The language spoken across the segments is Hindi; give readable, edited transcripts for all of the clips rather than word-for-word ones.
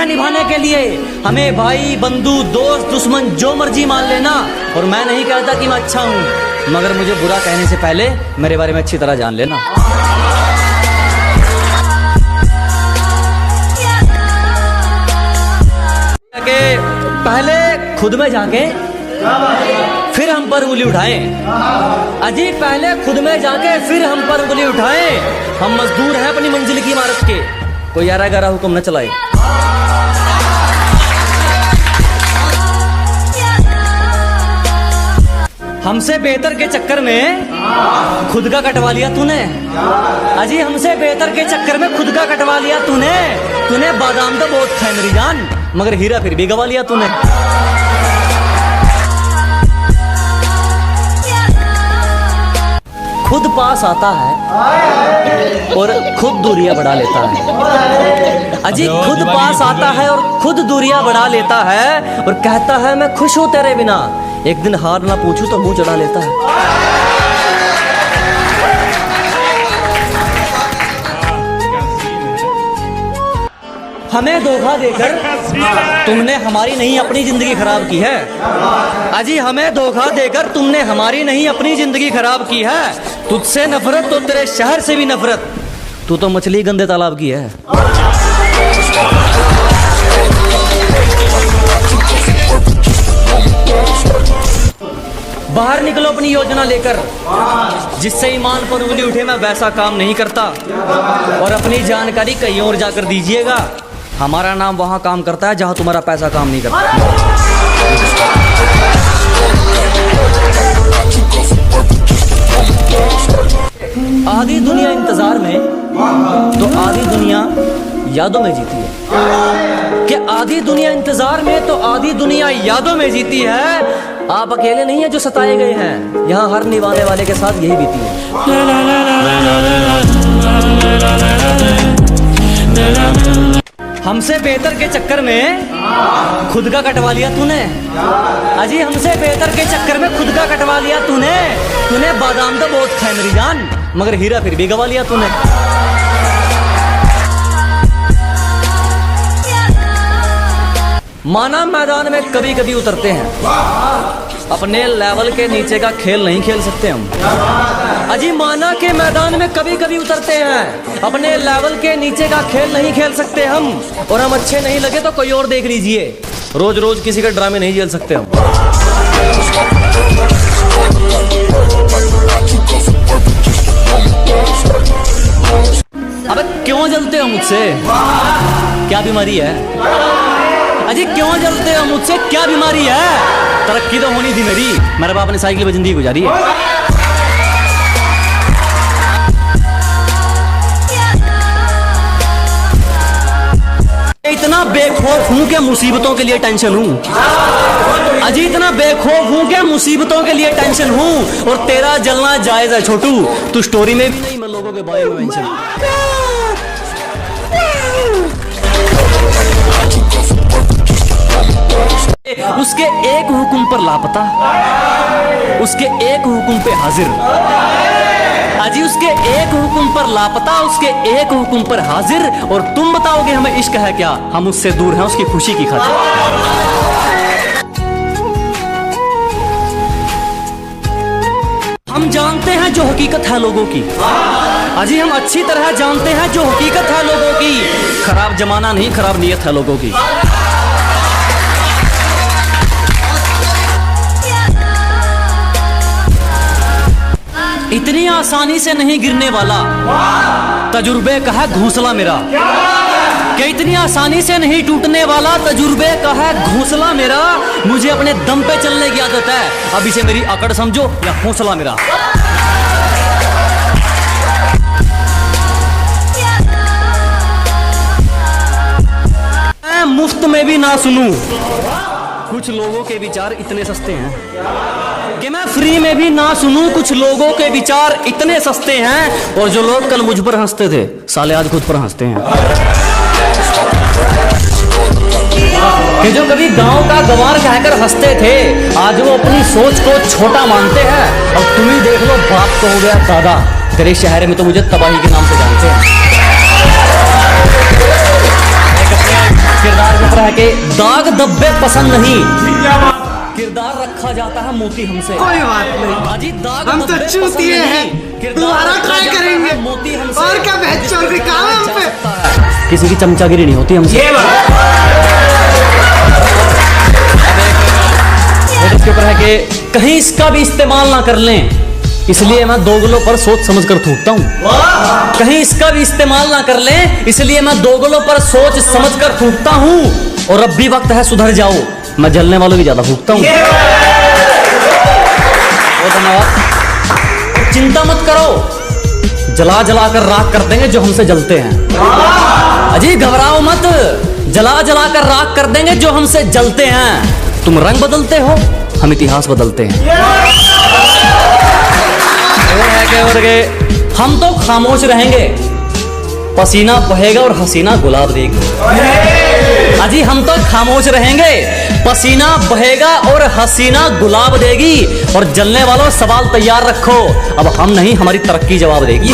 निभाने के लिए हमें भाई, बंधु, दोस्त, दुश्मन जो मर्जी मान लेना। और मैं नहीं कहता कि मैं अच्छा हूँ, मगर मुझे बुरा कहने से पहले मेरे बारे में अच्छी तरह जान लेना। पहले खुद में जाके फिर हम पर उंगली उठाएं। अजी पहले खुद में जाके फिर हम पर उंगली उठाएं। हम मजदूर हैं अपनी मंजिल की इमारत के, कोई यारा गरा हुक्म न चलाए। हमसे बेहतर के चक्कर में खुद का कटवा लिया तूने। अजी हमसे बेहतर के चक्कर में खुद का कटवा लिया तूने बादाम तो बहुत खाए मेरी जान, मगर हीरा फिर भी गवा लिया तूने। खुद पास आता है और खुद दूरियां बढ़ा लेता है। अजी खुद पास आता है और खुद दूरियां बढ़ा लेता है और कहता है मैं खुश हूं तेरे बिना। एक दिन हार ना पूछूं तो मुंह चढ़ा लेता है। हमें धोखा देकर तुमने हमारी नहीं अपनी जिंदगी खराब की है। अजी हमें धोखा देकर तुमने हमारी नहीं अपनी जिंदगी खराब की है। तुझसे नफरत तो तेरे शहर से भी नफरत, तू तो मछली गंदे तालाब की है। बाहर निकलो अपनी योजना लेकर, जिससे ईमान पर उंगली उठे मैं वैसा काम नहीं करता। और अपनी जानकारी कहीं और जाकर दीजिएगा, हमारा नाम वहां काम करता है जहां तुम्हारा पैसा काम नहीं करता। आधी दुनिया इंतजार में तो आधी दुनिया यादों में जीती है। कि आधी दुनिया इंतजार में तो आधी दुनिया यादों में जीती है। आप अकेले नहीं है जो सताए गए हैं, यहाँ हर निभाने वाले के साथ यही बीती है। हमसे बेहतर के चक्कर में खुद का कटवा लिया तूने। अजी हमसे बेहतर के चक्कर में खुद का कटवा लिया तूने बादाम तो बहुत खाए मेरी जान, मगर हीरा फिर भी गवा लिया तूने। माना मैदान में कभी कभी उतरते हैं, अपने लेवल के नीचे का खेल नहीं खेल सकते हम। अजी माना के मैदान में कभी कभी उतरते हैं, अपने लेवल के नीचे का खेल नहीं खेल सकते हम। और हम अच्छे नहीं लगे तो कोई और देख लीजिए, रोज रोज किसी के ड्रामे नहीं झेल सकते हम। अबे क्यों जलते हो मुझसे, क्या बीमारी है? अजी क्यों जलते हो मुझसे, क्या बीमारी है? तरक्की तो होनी थी मेरी, मेरे बाप ने साइकिल पे जिंदगी गुजारी है। इतना बेखौफ हूं कि मुसीबतों के लिए टेंशन हूं। अजी इतना बेखौफ हूं कि मुसीबतों के लिए टेंशन हूं। और तेरा जलना जायज है छोटू, तू स्टोरी में भी नहीं, मैं लोगों के बारे में मेंशन। उसके एक हुक्म पर लापता, उसके एक हुक्म पे हाजिर। अजी उसके एक हुक्म पर लापता, उसके एक हुक्म पर हाजिर। और तुम बताओगे हमें इश्क है क्या, हम उससे दूर हैं उसकी खुशी की खातिर। हम जानते हैं जो हकीकत है लोगों की। अजी हम अच्छी तरह जानते हैं जो हकीकत है लोगों की। खराब जमाना नहीं, खराब नीयत है लोगों की। इतनी आसानी से नहीं गिरने वाला तजुर्बे का है घोंसला मेरा। कि इतनी आसानी से नहीं टूटने वाला तजुर्बे का है घोंसला मेरा। मुझे अपने दम पे चलने की आदत है, अब इसे मेरी अकड़ समझो या हौसला मेरा। मैं मुफ्त में भी ना सुनूं, कुछ लोगों के विचार इतने सस्ते हैं कि मैं फ्री में भी ना सुनूं। कुछ लोगों के विचार इतने सस्ते हैं, और जो लोग कल मुझ पर हंसते थे साले आज खुद पर हंसते हैं। कि जो कभी गांव का गंवार कहकर हंसते थे, आज वो अपनी सोच को छोटा मानते हैं। और तुम ही देख लो, बाप तो हो गया दादा, तेरे शहर में तो मुझे तबाही के नाम से जानते हैं। एक अपने किरदार है कि दाग धब्बे पसंद नहीं, किरदार रखा जाता है मोती हमसे। कोई बात नहीं, अजी दाग हम तो धब्बे चूतिए पसंद हैं, नहीं, दोबारा ट्राई करेंगे। मोती हमसे। और क्या बहस चल रही, काम है हम पे। किसी की चमचागिरी नहीं होती हमसे। इसके ऊपर है कि कहीं इसका भी इस्तेमाल ना कर लें, इसलिए मैं दोगलों पर सोच समझ कर थूकता हूँ। कहीं इसका भी इस्तेमाल ना कर लें, इसलिए मैं दोगलों पर सोच समझ कर थूकता हूँ। और अब भी वक्त है सुधर जाओ, मैं जलने वालों भी ज्यादा फूकता हूँ। बहुत धन्यवाद। चिंता मत करो, जला जला कर राख कर देंगे जो हमसे जलते हैं। अजी घबराओ मत, जला जला कर राख कर देंगे जो हमसे जलते हैं। तुम रंग बदलते हो, हम इतिहास बदलते हैं। और हम तो खामोश रहेंगे, पसीना बहेगा और हसीना गुलाब देगी। अजी हम तो खामोश रहेंगे, पसीना बहेगा और हसीना गुलाब देगी। और जलने वालों सवाल तैयार रखो, अब हम नहीं हमारी तरक्की जवाब देगी।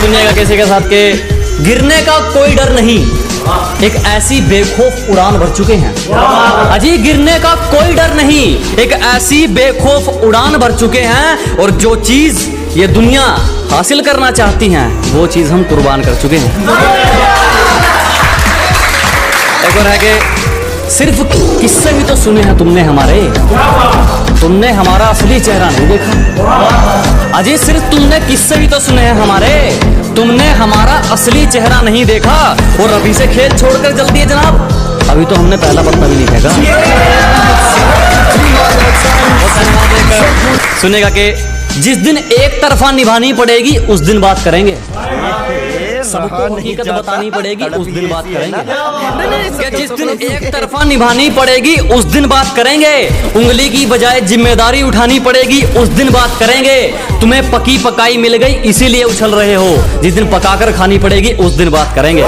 सुनिएगा किसी के साथ के गिरने का कोई डर नहीं, एक ऐसी बेखौफ उड़ान भर चुके हैं। अजी गिरने का कोई डर नहीं, एक ऐसी बेखौफ उड़ान भर चुके हैं। और जो चीज ये दुनिया हासिल करना चाहती हैं, वो चीज हम कुर्बान कर चुके हैं। एक और है कि सिर्फ किस्से भी तो सुने हैं तुमने हमारे, तुमने हमारा असली चेहरा नहीं देखा। अजी सिर्फ तुमने किस्से भी तो सुने हैं हमारे, तुमने हमारा असली चेहरा नहीं देखा। और अभी से खेल छोड़कर जल्दी है जनाब, अभी तो हमने पहला पत्ता भी नहीं फेंका। सुनेगा कि जिस दिन एक तरफा निभानी पड़ेगी उस दिन बात करेंगे, सबको हकीकत बतानी पड़ेगी उस दिन बात करेंगे। जिस दिन एक तरफा निभानी पड़ेगी उस दिन बात करेंगे, उंगली की बजाय जिम्मेदारी उठानी पड़ेगी उस दिन बात करेंगे। तुम्हें पकी पकाई मिल गई इसीलिए उछल रहे हो, जिस दिन पकाकर खानी पड़ेगी उस दिन बात करेंगे।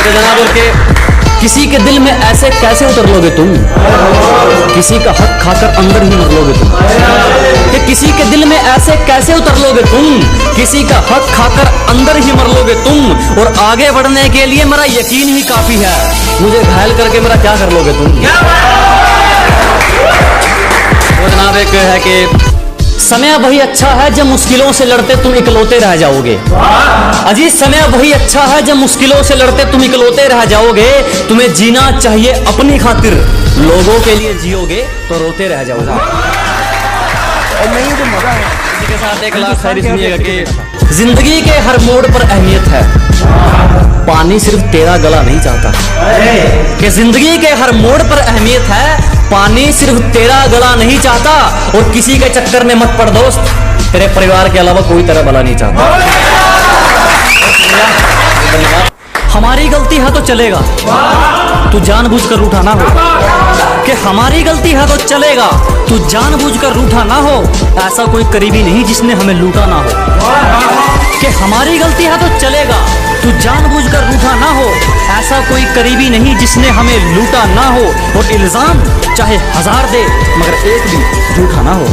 जनाब के किसी के दिल में ऐसे कैसे उतर लोगे तुम, किसी का हक खाकर अंदर ही मर लोगे तुम। कि किसी के दिल में ऐसे कैसे उतर लोगे तुम, किसी का हक खाकर अंदर ही मर लोगे तुम। और आगे बढ़ने के लिए मेरा यकीन ही काफी है, मुझे घायल करके मेरा क्या कर लोगे तुम। वो जनाब एक है कि समय वही अच्छा है जब मुश्किलों से लड़ते तुम इकलौते रह जाओगे। अजी समय वही अच्छा है जब मुश्किलों से लड़ते तुम इकलौते रह जाओगे। तुम्हें जीना चाहिए अपनी खातिर, लोगों के लिए जियोगे तो रोते रह जाओगे। और नहीं तो मजा है। इसी के साथ एक लास्ट शायरी सुनिएगा कि जिंदगी के हर मोड़ पर अहमियत है, पानी सिर्फ तेरा गला नहीं चाहता। कि जिंदगी के हर मोड़ पर अहमियत है, पानी सिर्फ तेरा गला नहीं चाहता। और किसी के चक्कर में मत पड़ दोस्त, तेरे परिवार के अलावा कोई तेरा भला नहीं चाहता। हमारी गलती है तो चलेगा, तू जानबूझकर रूठा ना हो। कि हमारी गलती है तो चलेगा, तू जानबूझकर रूठा ना हो। ऐसा कोई करीबी नहीं जिसने हमें लूटा ना हो। कि हमारी गलती है तो चलेगा, तू जानबूझकर रूठा ना हो। ऐसा कोई करीबी नहीं जिसने हमें लूटा ना हो। और इल्जाम चाहे 1000 दे मगर एक भी झूठा ना हो।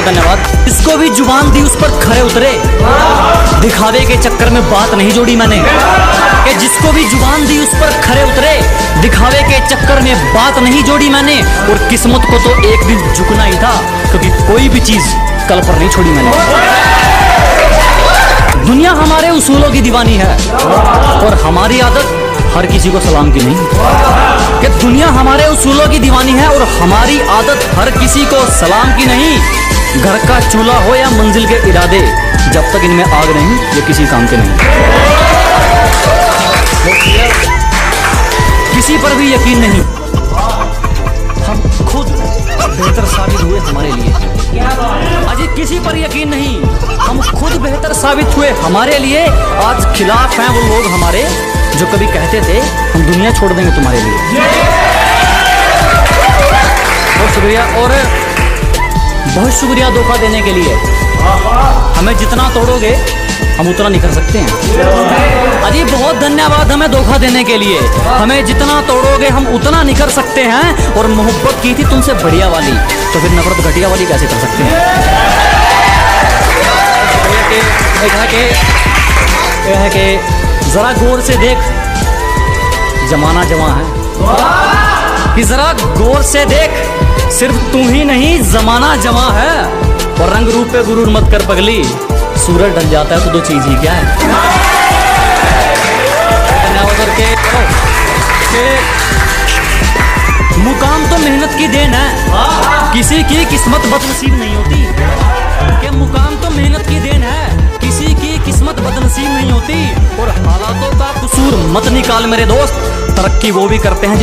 धन्यवाद। इसको भी जुबान दी उस पर खरे उतरे, दिखावे के चक्कर में बात नहीं जोड़ी मैंने। कि जिसको भी जुबान दी उस पर खरे उतरे, दिखावे के चक्कर में बात नहीं जोड़ी मैंने। और किस्मत को तो एक दिन झुकना ही था, क्योंकि कोई भी चीज कल पर नहीं छोड़ी मैंने। दुनिया हमारे उसूलों की दीवानी है और हमारी आदत हर किसी को सलाम की नहीं। कि दुनिया हमारे उसूलों की दीवानी है और हमारी आदत हर किसी को सलाम की नहीं। घर का चूल्हा हो या मंजिल के इरादे, जब तक इनमें आग नहीं ये किसी काम के नहीं। किसी पर भी यकीन नहीं, हम खुद बेहतर साबित हुए हमारे लिए। अजी किसी पर यकीन नहीं, हम खुद बेहतर साबित हुए हमारे लिए। आज खिलाफ हैं वो लोग हमारे जो कभी कहते थे हम दुनिया छोड़ देंगे तुम्हारे लिए। बहुत शुक्रिया, और बहुत शुक्रिया धोखा देने के लिए। हमें जितना तोड़ोगे हम उतना नहीं कर सकते हैं। अजी बहुत धन्यवाद हमें धोखा देने के लिए। हमें जितना तोड़ोगे हम उतना नहीं कर सकते हैं। और मोहब्बत की थी तुमसे बढ़िया वाली, तो फिर नफरत घटिया वाली कैसे कर सकते हैं। यह है कि जरा गौर से देख, जमाना जवां है कि जरा गौर से देख, सिर्फ तू ही नहीं जमाना जवां है। और रंग रूप पे गुरूर मत कर पगली, सूरज ढल जाता है तो दो चीज ही क्या है। मुकाम तो मेहनत की देन है, किसी की किस्मत बदनसीब नहीं होती। कि मुकाम तो मेहनत की देन है, किसी की किस्मत बदनसीब नहीं होती। और हालातों का कसूर मत निकाल मेरे दोस्त, तरक्की वो भी करते हैं